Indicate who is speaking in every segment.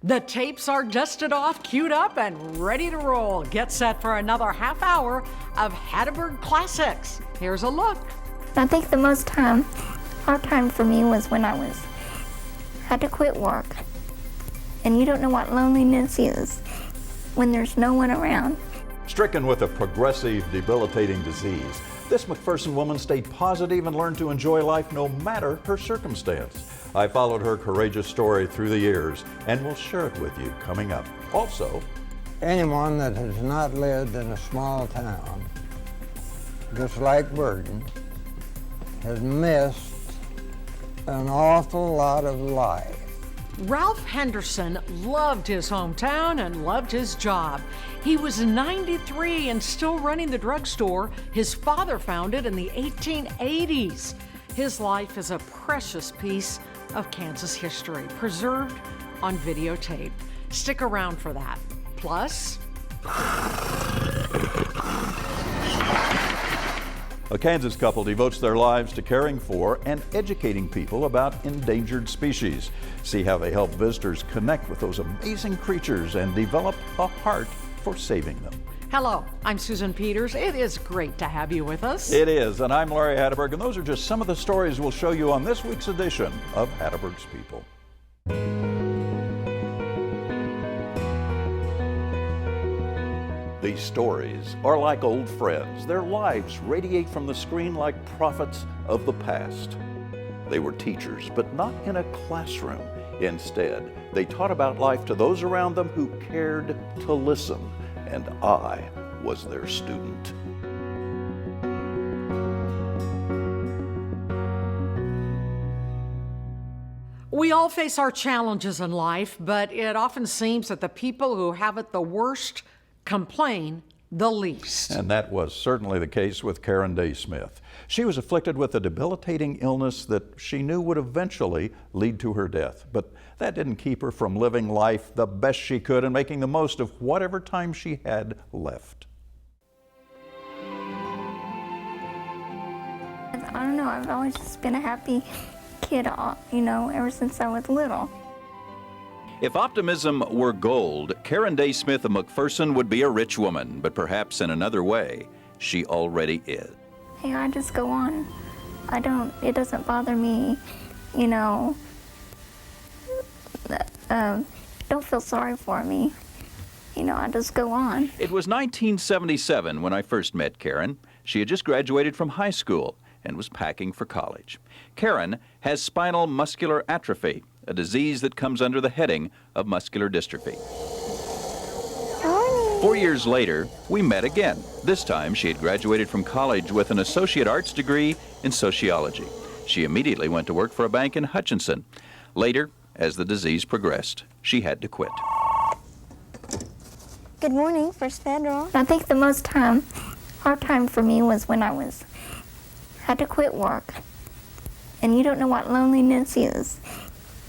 Speaker 1: The tapes are dusted off, queued up, and ready to roll. Get set for another half hour of Hatteberg Classics. Here's a look.
Speaker 2: I think the hard time for me was when I had to quit work. And you don't know what loneliness is when there's no one around.
Speaker 3: Stricken with a progressive, debilitating disease, this McPherson woman stayed positive and learned to enjoy life no matter her circumstance. I followed her courageous story through the years and will share it with you coming up. Also,
Speaker 4: anyone that has not lived in a small town, just like Brittain, has missed an awful lot of life.
Speaker 1: Ralph Henderson loved his hometown and loved his job. He was 93 and still running the drugstore his father founded in the 1880s. His life is a precious piece of Kansas history, preserved on videotape. Stick around for that. Plus,
Speaker 3: a Kansas couple devotes their lives to caring for and educating people about endangered species. See how they help visitors connect with those amazing creatures and develop a heart for saving them.
Speaker 1: hello, I'm Susan Peters. It is great to have you with us.
Speaker 3: It is, and I'm Larry Hatteberg, and those are just some of the stories we'll show you on this week's edition of Hatteberg's People. These stories are like old friends. Their lives radiate from the screen like prophets of the past. They were teachers, but not in a classroom. Instead, they taught about life to those around them who cared to listen, and I was their student.
Speaker 1: We all face our challenges in life, but it often seems that the people who have it the worst complain the least.
Speaker 3: And that was certainly the case with Karen Day Smith. She was afflicted with a debilitating illness that she knew would eventually lead to her death. But that didn't keep her from living life the best she could and making the most of whatever time she had left.
Speaker 2: I don't know, I've always just been a happy kid, ever since I was little.
Speaker 5: If optimism were gold, Karen Day Smith of McPherson would be a rich woman, but perhaps in another way, she already is.
Speaker 2: Hey, I just go on. It doesn't bother me, don't feel sorry for me. I just go on.
Speaker 5: It was 1977 when I first met Karen. She had just graduated from high school and was packing for college. Karen has spinal muscular atrophy, a disease that comes under the heading of muscular dystrophy. 4 years later, we met again. This time, she had graduated from college with an associate arts degree in sociology. She immediately went to work for a bank in Hutchinson. Later, as the disease progressed, she had to quit.
Speaker 2: Good morning, First Federal. I think the hard time for me was when I had to quit work. And you don't know what loneliness is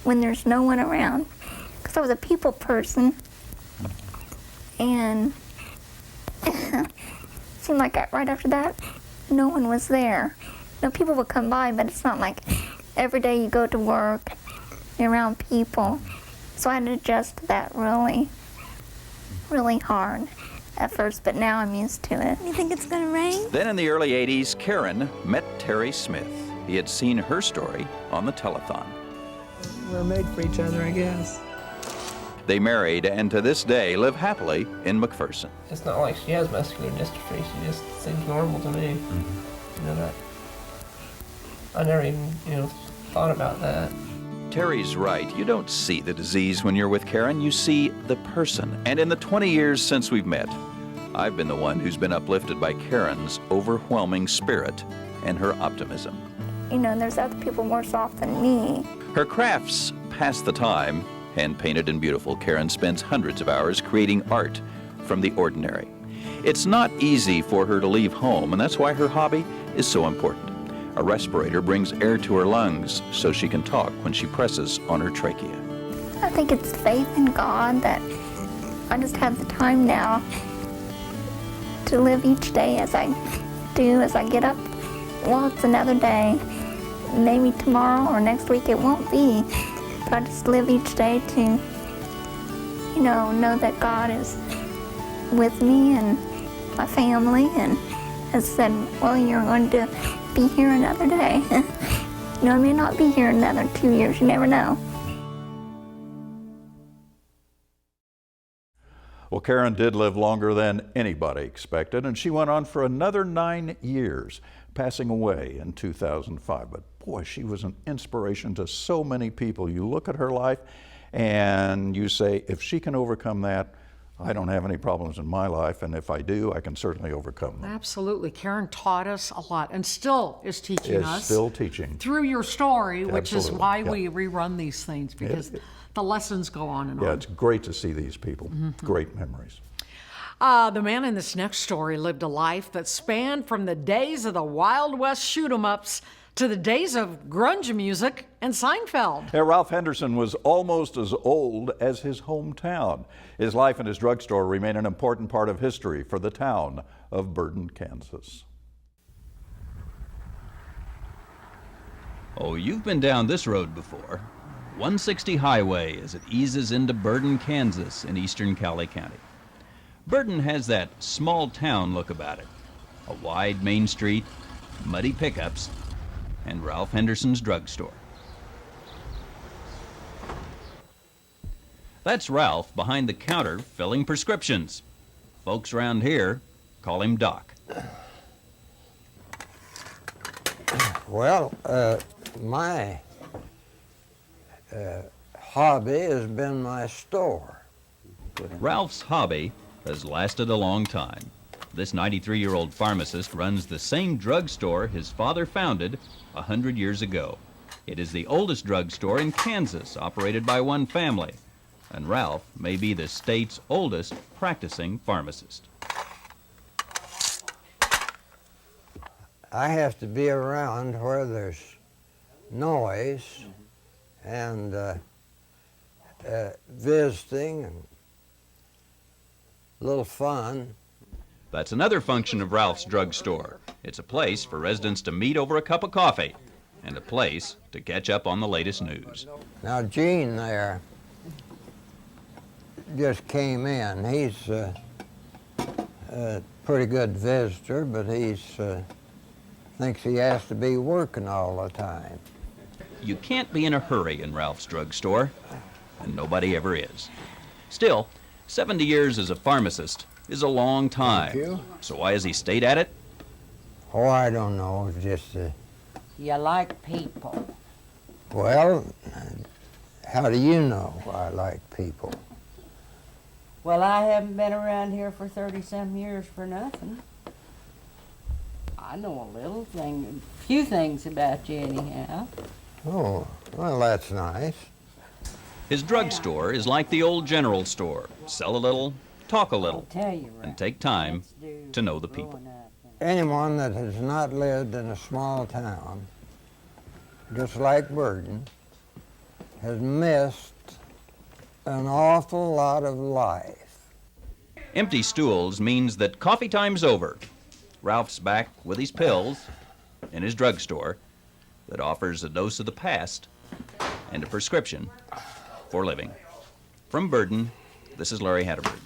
Speaker 2: when there's no one around. Because I was a people person, and it seemed like right after that, no one was there. People would come by, but it's not like every day you go to work, you're around people. So I had to adjust to that really, really hard at first, but now I'm used to it.
Speaker 6: You think it's gonna rain?
Speaker 5: Then in the early 80s, Karen met Terry Smith. He had seen her story on the telethon.
Speaker 7: We're made for each other, I guess.
Speaker 5: They married and to this day live happily in McPherson.
Speaker 7: It's not like she has muscular dystrophy. She just seems normal to me. That I never even, thought about that.
Speaker 5: Terry's right. You don't see the disease when you're with Karen. You see the person. And in the 20 years since we've met, I've been the one who's been uplifted by Karen's overwhelming spirit and her optimism.
Speaker 2: There's other people worse off than me.
Speaker 5: Her crafts pass the time. Hand-painted and beautiful, Karen spends hundreds of hours creating art from the ordinary. It's not easy for her to leave home, and that's why her hobby is so important. A respirator brings air to her lungs so she can talk when she presses on her trachea.
Speaker 2: I think it's faith in God that I just have the time now to live each day as I do, as I get up. Well, it's another day. Maybe tomorrow or next week it won't be. But I just live each day to know that God is with me and my family, and has said, well, you're going to be here another day. I may not be here another 2 years, you never know.
Speaker 3: Well, Karen did live longer than anybody expected, and she went on for another 9 years, passing away in 2005. But boy, she was an inspiration to so many people. You look at her life and you say, if she can overcome that, I don't have any problems in my life, and if I do, I can certainly overcome them.
Speaker 1: Absolutely. Karen taught us a lot and still is teaching us.
Speaker 3: Still teaching.
Speaker 1: Through your story, which is
Speaker 3: Absolutely.
Speaker 1: why
Speaker 3: Yeah.
Speaker 1: we rerun these things, because the lessons go on and
Speaker 3: Yeah,
Speaker 1: on.
Speaker 3: it's great to see these people. Great memories.
Speaker 1: The man in this next story lived a life that spanned from the days of the Wild West shoot-'em-ups to the days of grunge music and Seinfeld.
Speaker 3: Yeah, Ralph Henderson was almost as old as his hometown. His life and his drugstore remain an important part of history for the town of Brittain, Kansas.
Speaker 5: Oh, you've been down this road before. 160 Highway as it eases into Brittain, Kansas in eastern Cowley County. Brittain has that small town look about it. A wide main street, muddy pickups, and Ralph Henderson's drugstore. That's Ralph behind the counter filling prescriptions. Folks around here call him Doc.
Speaker 4: Well, my hobby has been my store.
Speaker 5: Ralph's hobby has lasted a long time. This 93-year-old pharmacist runs the same drugstore his father founded 100 years ago. It is the oldest drugstore in Kansas, operated by one family, and Ralph may be the state's oldest practicing pharmacist.
Speaker 4: I have to be around where there's noise and visiting and a little fun.
Speaker 5: That's another function of Ralph's drugstore. It's a place for residents to meet over a cup of coffee and a place to catch up on the latest news.
Speaker 4: Now, Gene there just came in. He's a pretty good visitor, but he's thinks he has to be working all the time.
Speaker 5: You can't be in a hurry in Ralph's drugstore, and nobody ever is. Still, 70 years as a pharmacist is a long time.
Speaker 4: Thank you.
Speaker 5: So why has he stayed at it?
Speaker 4: Oh, I don't know, it's just,
Speaker 6: You like people.
Speaker 4: well, how do you know I like people?
Speaker 6: Well, I haven't been around here for 30-some years for nothing. I know a few things about you anyhow.
Speaker 4: Oh, well, that's nice.
Speaker 5: His drugstore is like the old general store. Sell a little, talk a
Speaker 6: I'll
Speaker 5: little,
Speaker 6: tell you right.
Speaker 5: and take time
Speaker 6: Let's do
Speaker 5: to know the people.
Speaker 6: growing up.
Speaker 4: Anyone that has not lived in a small town, just like Brittain, has missed an awful lot of life.
Speaker 5: Empty stools means that coffee time's over. Ralph's back with his pills in his drugstore that offers a dose of the past and a prescription for living. From Brittain, this is Larry Hatteberg.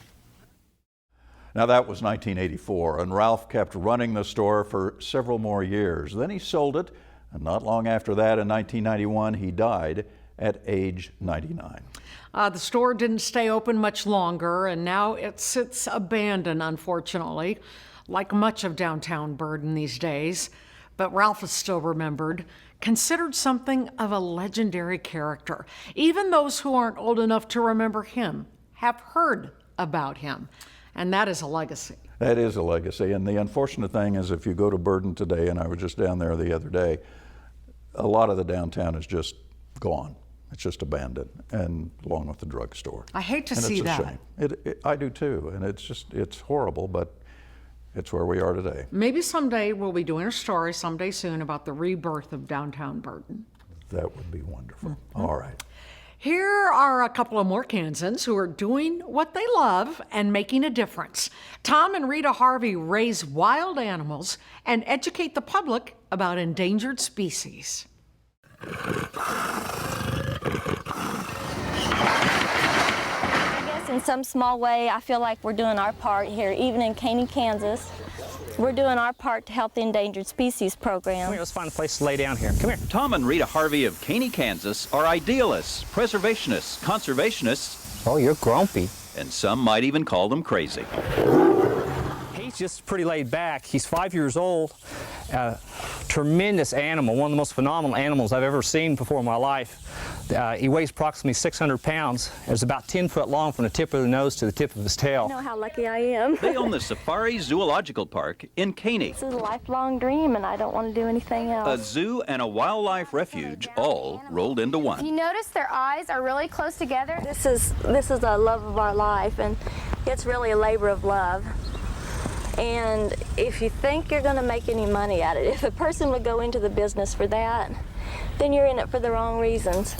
Speaker 3: Now that was 1984, and Ralph kept running the store for several more years. Then he sold it, and not long after that, in 1991, he died at age 99.
Speaker 1: The store didn't stay open much longer, and now it sits abandoned, unfortunately, like much of downtown Brittain these days. But Ralph is still remembered, considered something of a legendary character. Even those who aren't old enough to remember him have heard about him, and that is a legacy.
Speaker 3: That is a legacy, and the unfortunate thing is if you go to Brittain today, and I was just down there the other day, a lot of the downtown is just gone. It's just abandoned, and along with the drugstore.
Speaker 1: I hate to
Speaker 3: and
Speaker 1: see
Speaker 3: it's a
Speaker 1: that.
Speaker 3: shame. I do too, and it's horrible, but it's where we are today.
Speaker 1: Maybe someday we'll be doing a story someday soon about the rebirth of downtown Brittain.
Speaker 3: That would be wonderful. All right.
Speaker 1: Here are a couple of more Kansans who are doing what they love and making a difference. Tom and Rita Harvey raise wild animals and educate the public about endangered species.
Speaker 8: I guess in some small way, I feel like we're doing our part here, even in Caney, Kansas. We're doing our part to help the Endangered Species Program.
Speaker 9: Come here, let's find a place to lay down here. Come here.
Speaker 5: Tom and Rita Harvey of Caney, Kansas are idealists, preservationists, conservationists,
Speaker 9: Oh, you're grumpy.
Speaker 5: and some might even call them crazy.
Speaker 9: He's just pretty laid back. He's 5 years old. Tremendous animal, one of the most phenomenal animals I've ever seen before in my life. He weighs approximately 600 pounds. It's about 10 foot long from the tip of the nose to the tip of his tail.
Speaker 8: You know how lucky I am.
Speaker 5: They own the Safari Zoological Park in Caney,
Speaker 8: This is a lifelong dream, and I don't want to do anything
Speaker 5: a
Speaker 8: else.
Speaker 5: zoo and a wildlife refuge all rolled into one.
Speaker 10: You notice their eyes are really close together?
Speaker 8: This is a love of our life, and it's really a labor of love. And if you think you're going to make any money at it, if a person would go into the business for that, then you're in it for the wrong reasons.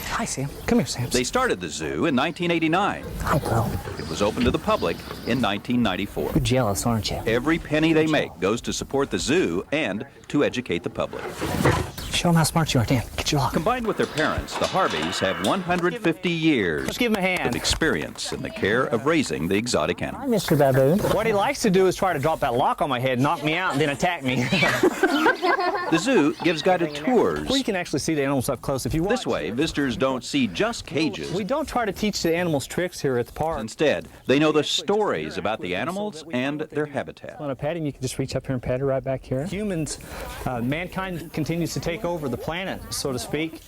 Speaker 9: Hi, Sam. Come here, Sam.
Speaker 5: They started the zoo in 1989.
Speaker 9: Hi, girl.
Speaker 5: It was open to the public in 1994.
Speaker 9: You're jealous, aren't you?
Speaker 5: Every penny they make goes to support the zoo and to educate the public.
Speaker 9: Show them how smart you are, Dan. Get your lock.
Speaker 5: Combined with their parents, the Harveys have 150 years
Speaker 9: Let's give him a hand.
Speaker 5: of experience in the care of raising the exotic
Speaker 9: Hi,
Speaker 5: animal.
Speaker 9: Mr. Baboon. What he likes to do is try to drop that lock on my head, knock me out, and then attack me.
Speaker 5: The zoo gives guided tours.
Speaker 9: Well, you can actually see the animals up close if you want.
Speaker 5: This way, visitors don't see just cages.
Speaker 9: We don't try to teach the animals tricks here at the park.
Speaker 5: Instead, they know the stories about the animals and their habitat.
Speaker 9: Want to pet him, you can just reach up here and pet her right back here. Humans, mankind continues to take over the planet, so to speak.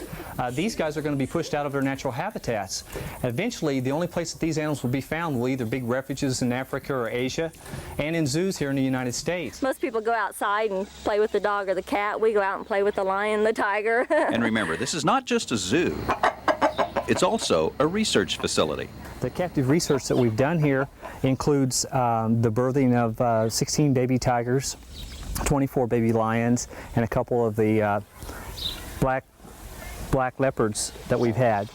Speaker 9: These guys are going to be pushed out of their natural habitats. Eventually, the only place that these animals will be found will either be refuges in Africa or Asia, and in zoos here in the United States.
Speaker 8: Most people go outside and play with the dog or the cat. We go out and play with the lion, the tiger.
Speaker 5: And remember, this is not just a zoo. It's also a research facility.
Speaker 9: The captive research that we've done here includes the birthing of 16 baby tigers, 24 baby lions, and a couple of the black leopards that we've had.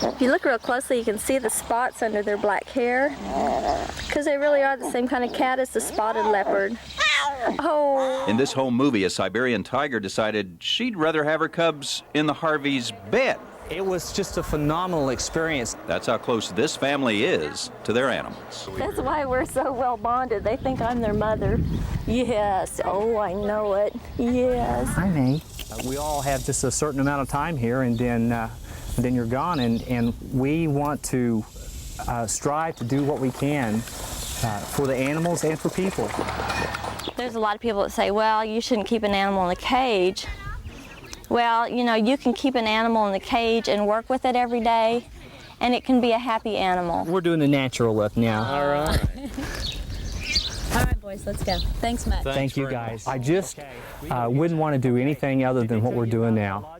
Speaker 8: If you look real closely, you can see the spots under their black hair, because they really are the same kind of cat as the spotted leopard. Oh.
Speaker 5: In this home movie, a Siberian tiger decided she'd rather have her cubs in the Harveys' bed.
Speaker 9: It was just a phenomenal experience.
Speaker 5: That's how close this family is to their animals.
Speaker 8: That's why we're so well bonded. They think I'm their mother. Yes. Oh, I know it. Yes.
Speaker 9: Hi, May. We all have just a certain amount of time here, and then you're gone, and we want to strive to do what we can for the animals and for people.
Speaker 8: There's a lot of people that say, well, you shouldn't keep an animal in a cage. Well, you know, you can keep an animal in the cage and work with it every day, and it can be a happy animal.
Speaker 9: We're doing the natural look now.
Speaker 8: All right. All right, boys, let's go. Thanks much.
Speaker 9: Thank you, guys. I just wouldn't want to do anything other than what we're doing now.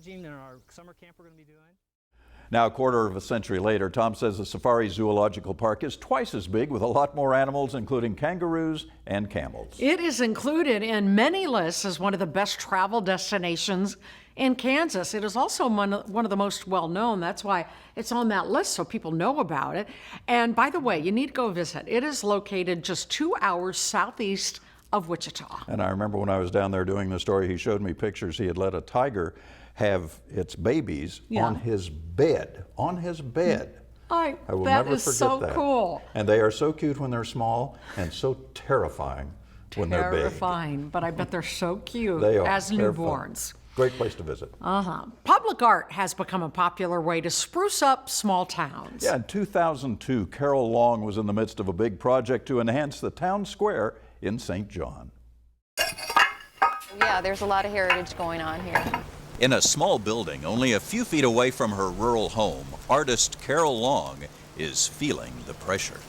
Speaker 3: Now, a quarter of a century later, Tom says the Safari Zoological Park is twice as big with a lot more animals, including kangaroos and camels.
Speaker 1: It is included in many lists as one of the best travel destinations in Kansas. It is also one of the most well-known. That's why it's on that list, so people know about it. And by the way, you need to go visit. It is located just 2 hours southeast of Wichita.
Speaker 3: And I remember when I was down there doing the story, he showed me pictures. He had let a tiger have its babies on his bed. On his bed. I will never forget
Speaker 1: so
Speaker 3: that.
Speaker 1: Cool.
Speaker 3: And they are so cute when they're small and so terrifying when they're big.
Speaker 1: Terrifying, but I bet they're so cute
Speaker 3: They are.
Speaker 1: as
Speaker 3: They're
Speaker 1: newborns.
Speaker 3: fun. Great place to visit.
Speaker 1: Public art has become a popular way to spruce up small towns.
Speaker 3: Yeah, in 2002, Carol Long was in the midst of a big project to enhance the town square in St. John.
Speaker 11: Yeah, there's a lot of heritage going on here.
Speaker 5: In a small building only a few feet away from her rural home, artist Carol Long is feeling the pressure.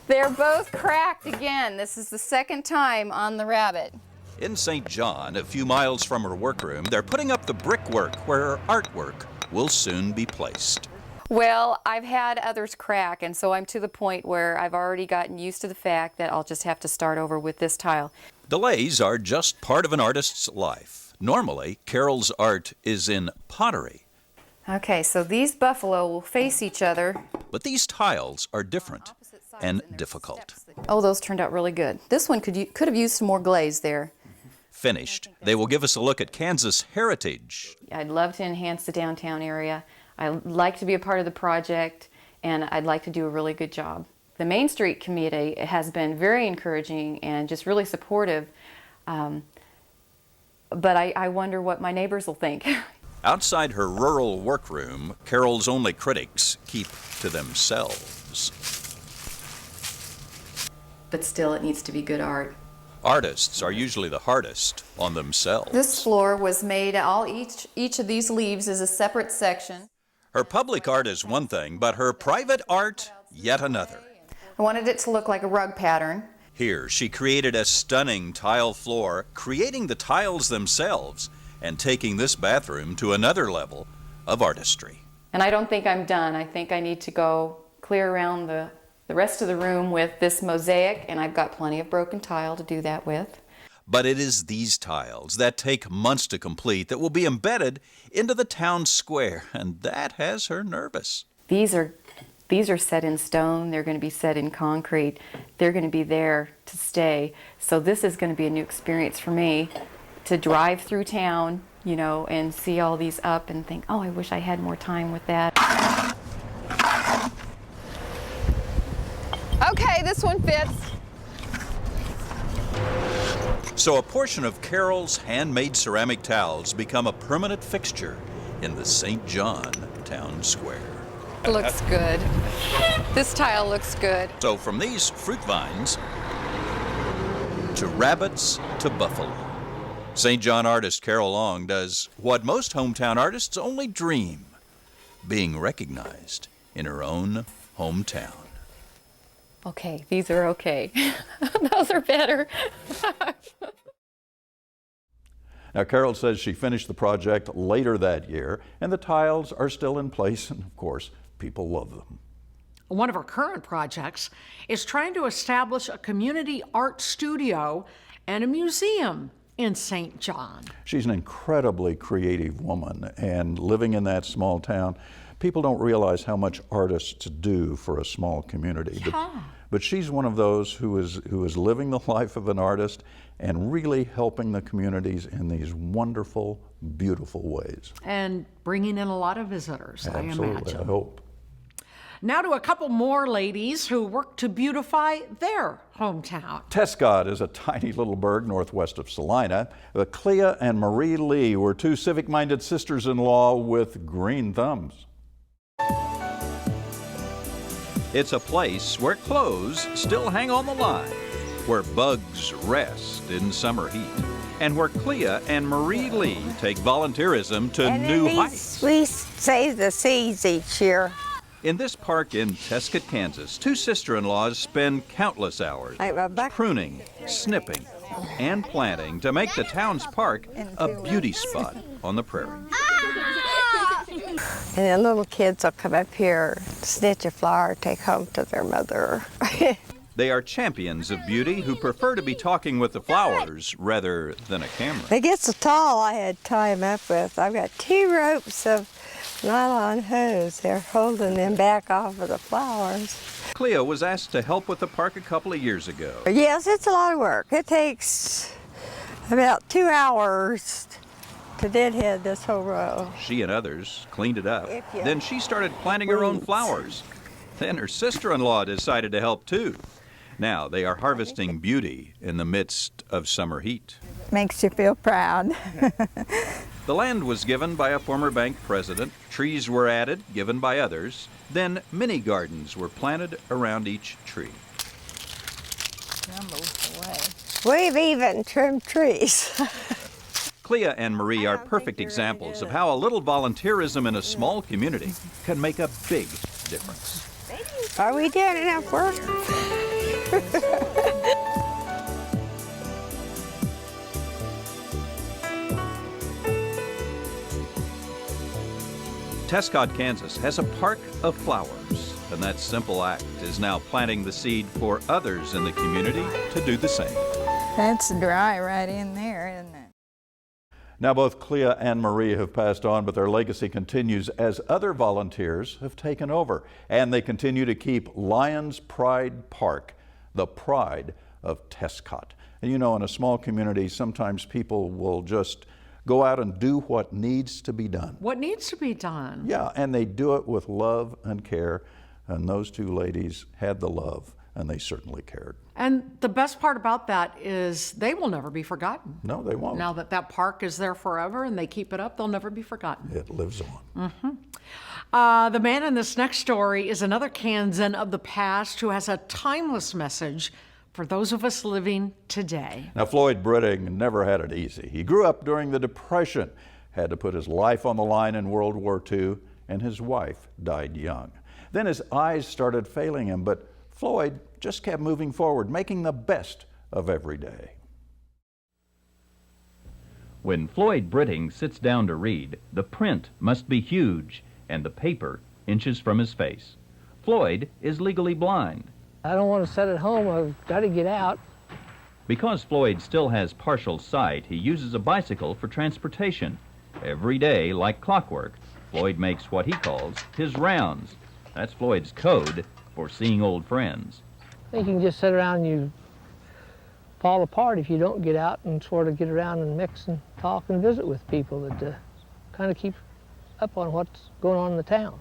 Speaker 11: They're both cracked again. This is the second time on the rabbit.
Speaker 5: In St. John, a few miles from her workroom, they're putting up the brickwork where her artwork will soon be placed.
Speaker 11: Well, I've had others crack, and so I'm to the point where I've already gotten used to the fact that I'll just have to start over with this tile.
Speaker 5: Delays are just part of an artist's life. Normally, Carol's art is in pottery.
Speaker 11: Okay, so these buffalo will face each other.
Speaker 5: But these tiles are different and difficult.
Speaker 11: Oh, those turned out really good. This one could have used some more glaze there.
Speaker 5: Finished, they will give us a look at Kansas heritage.
Speaker 11: I'd love to enhance the downtown area. I'd like to be a part of the project, and I'd like to do a really good job. The Main Street Committee has been very encouraging and just really supportive, but I wonder what my neighbors will think.
Speaker 5: Outside her rural workroom, Carol's only critics keep to themselves.
Speaker 11: But still, it needs to be good art.
Speaker 5: Artists are usually the hardest on themselves.
Speaker 11: This floor was made, each of these leaves is a separate section.
Speaker 5: Her public art is one thing, but her private art, yet another.
Speaker 11: I wanted it to look like a rug pattern.
Speaker 5: Here, she created a stunning tile floor, creating the tiles themselves, and taking this bathroom to another level of artistry.
Speaker 11: And I don't think I'm done. I think I need to go clear around the rest of the room with this mosaic, and I've got plenty of broken tile to do that with.
Speaker 5: But it is these tiles that take months to complete that will be embedded into the town square, and that has her nervous.
Speaker 11: These are set in stone. They're going to be set in concrete. They're going to be there to stay. So this is going to be a new experience for me to drive through town, you know, and see all these up and think, oh, I wish I had more time with that.
Speaker 10: Okay, this one fits.
Speaker 5: So a portion of Carol's handmade ceramic towels become a permanent fixture in the St. John town square.
Speaker 11: It looks good. This tile looks good.
Speaker 5: So from these fruit vines to rabbits to buffalo, St. John artist Carol Long does what most hometown artists only dream, being recognized in her own hometown.
Speaker 11: Okay, these are okay. Those are better.
Speaker 3: Now, Carol says she finished the project later that year, and the tiles are still in place, and of course, people love them.
Speaker 1: One of her current projects is trying to establish a community art studio and a museum in St. John.
Speaker 3: She's an incredibly creative woman, and living in that small town, people don't realize how much artists do for a small community. But she's one of those who is living the life of an artist and really helping the communities in these wonderful, beautiful ways.
Speaker 1: And bringing in a lot of visitors, I imagine.
Speaker 3: Absolutely, I hope.
Speaker 1: Now to a couple more ladies who work to beautify their hometown.
Speaker 3: Tescott is a tiny little burg northwest of Salina. Lea and Marie Lee were two civic-minded sisters-in-law with green thumbs.
Speaker 5: It's a place where clothes still hang on the line, where bugs rest in summer heat, and where Lea and Marie Lee take volunteerism to new heights.
Speaker 12: We save the seeds each year.
Speaker 5: In this park in Tescott, Kansas, two sister-in-laws spend countless hours pruning, snipping, and planting to make the town's park a beauty spot on the prairie.
Speaker 12: And the little kids will come up here, snitch a flower, take home to their mother.
Speaker 5: They are champions of beauty who prefer to be talking with the flowers rather than a camera.
Speaker 12: They get so tall, I had to tie them up with. I've got 2 ropes of nylon hose. They're holding them back off of the flowers.
Speaker 5: Lea was asked to help with the park a couple of years ago.
Speaker 12: Yes, it's a lot of work. It takes about 2 hours to deadhead this whole row.
Speaker 5: She and others cleaned it up. Then she started planting her own flowers. Then her sister-in-law decided to help too. Now they are harvesting beauty in the midst of summer heat.
Speaker 12: Makes you feel proud.
Speaker 5: The land was given by a former bank president. Trees were added, given by others. Then mini gardens were planted around each tree.
Speaker 12: We've even trimmed trees.
Speaker 5: Lea and Marie are perfect examples of how a little volunteerism in a small community can make a big difference.
Speaker 12: Are we doing enough work?
Speaker 5: Tescott, Kansas has a park of flowers, and that simple act is now planting the seed for others in the community to do the same.
Speaker 12: That's dry right in there, isn't it?
Speaker 3: Now both Lea and Marie have passed on, but their legacy continues as other volunteers have taken over, and they continue to keep Lions Pride Park the pride of Tescott. And you know, in a small community, sometimes people will just go out and do what needs to be done.
Speaker 1: What needs to be done?
Speaker 3: Yeah, and they do it with love and care. And those two ladies had the love, and they certainly cared.
Speaker 1: And the best part about that is they will never be forgotten.
Speaker 3: No, they won't.
Speaker 1: Now that that park is there forever and they keep it up, they'll never be forgotten.
Speaker 3: It lives on.
Speaker 1: The man in this next story is another Kansan of the past who has a timeless message for those of us living today.
Speaker 3: Now, Floyd Brittain never had it easy. He grew up during the Depression, had to put his life on the line in World War II, and his wife died young. Then his eyes started failing him, but Floyd just kept moving forward, making the best of every day.
Speaker 5: When Floyd Brittain sits down to read, the print must be huge and the paper inches from his face. Floyd is legally blind.
Speaker 7: I don't want to sit at home. I've got to get out.
Speaker 5: Because Floyd still has partial sight, he uses a bicycle for transportation. Every day, like clockwork, Floyd makes what he calls his rounds. That's Floyd's code for seeing old friends.
Speaker 7: I think you can just sit around and you fall apart if you don't get out and sort of get around and mix and talk and visit with people that kind of keep up on what's going on in the town.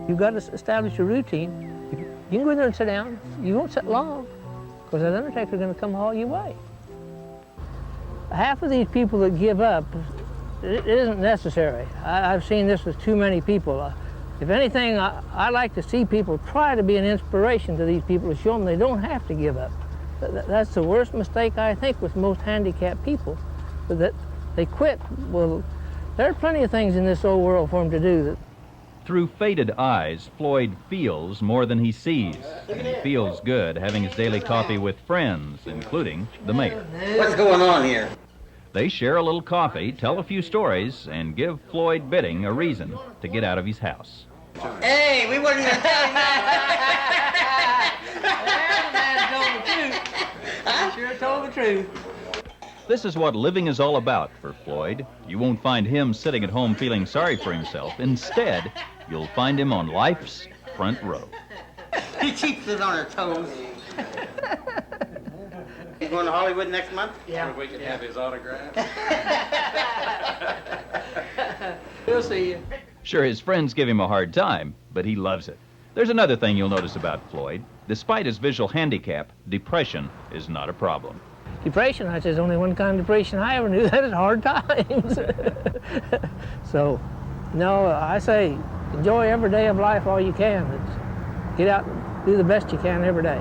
Speaker 7: You've got to establish a routine. You can go in there and sit down. You won't sit long, because that undertaker's going to come haul you away. Half of these people that give up, it isn't necessary. I've seen this with too many people. If anything, I like to see people try to be an inspiration to these people to show them they don't have to give up. That's the worst mistake, I think, with most handicapped people, that they quit. Well, there are plenty of things in this old world for them to do.
Speaker 5: Through faded eyes, Floyd feels more than he sees. And he feels good having his daily coffee with friends, including the mayor.
Speaker 13: What's going on here?
Speaker 5: They share a little coffee, tell a few stories, and give Floyd Brittain a reason to get out of his house.
Speaker 13: Hey, we wasn't going to tell you
Speaker 6: that. The man told the truth. I sure told the truth.
Speaker 5: This is what living is all about for Floyd. You won't find him sitting at home feeling sorry for himself. Instead, you'll find him on life's front row.
Speaker 13: He keeps us on our toes. He's going to Hollywood next month?
Speaker 7: Yeah.
Speaker 14: If we could have his autograph.
Speaker 6: We'll see you.
Speaker 5: Sure, his friends give him a hard time, but he loves it. There's another thing you'll notice about Floyd. Despite his visual handicap, depression is not a problem.
Speaker 7: Depression, I said, there's only one kind of depression I ever knew, that is hard times. So, no, I say, enjoy every day of life all you can. Get out and do the best you can every day.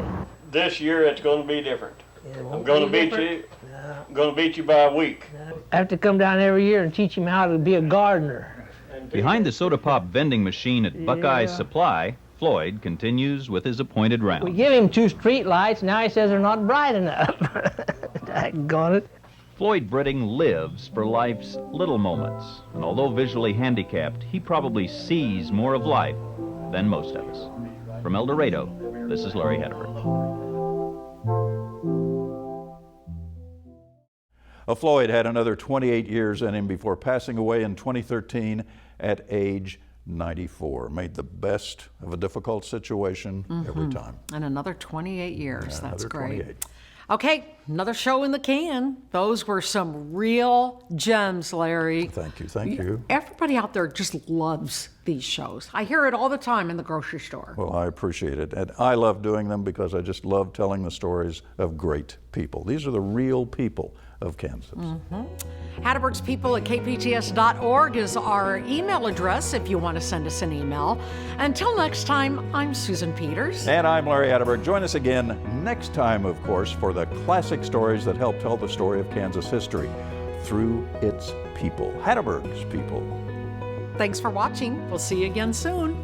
Speaker 15: This year it's going to be different. I'm going to beat you.
Speaker 7: No.
Speaker 15: I'm going to beat you by a week.
Speaker 7: No. I have to come down every year and teach him how to be a gardener.
Speaker 5: Behind the soda pop vending machine at Buckeye's Supply, Floyd continues with his appointed round.
Speaker 7: We give him 2 street lights, now he says they're not bright enough. Daggone it.
Speaker 5: Floyd Brittain lives for life's little moments, and although visually handicapped, he probably sees more of life than most of us. From El Dorado, this is Larry Hatteberg.
Speaker 3: Floyd had another 28 years in him before passing away in 2013 at age 94. Made the best of a difficult situation every time.
Speaker 1: And another 28 years.
Speaker 3: Yeah,
Speaker 1: That's great.
Speaker 3: 28.
Speaker 1: Okay, another show in the can. Those were some real gems, Larry.
Speaker 3: Thank you, thank you.
Speaker 1: Everybody out there just loves these shows. I hear it all the time in the grocery store.
Speaker 3: Well, I appreciate it. And I love doing them because I just love telling the stories of great people. These are the real people of Kansas.
Speaker 1: Hatteberg's people at kpts.org is our email address if you want to send us an email. Until next time, I'm Susan Peters.
Speaker 3: And I'm Larry Hatteberg. Join us again next time, of course, for the classic stories that help tell the story of Kansas history through its people, Hatteberg's people.
Speaker 1: Thanks for watching. We'll see you again soon.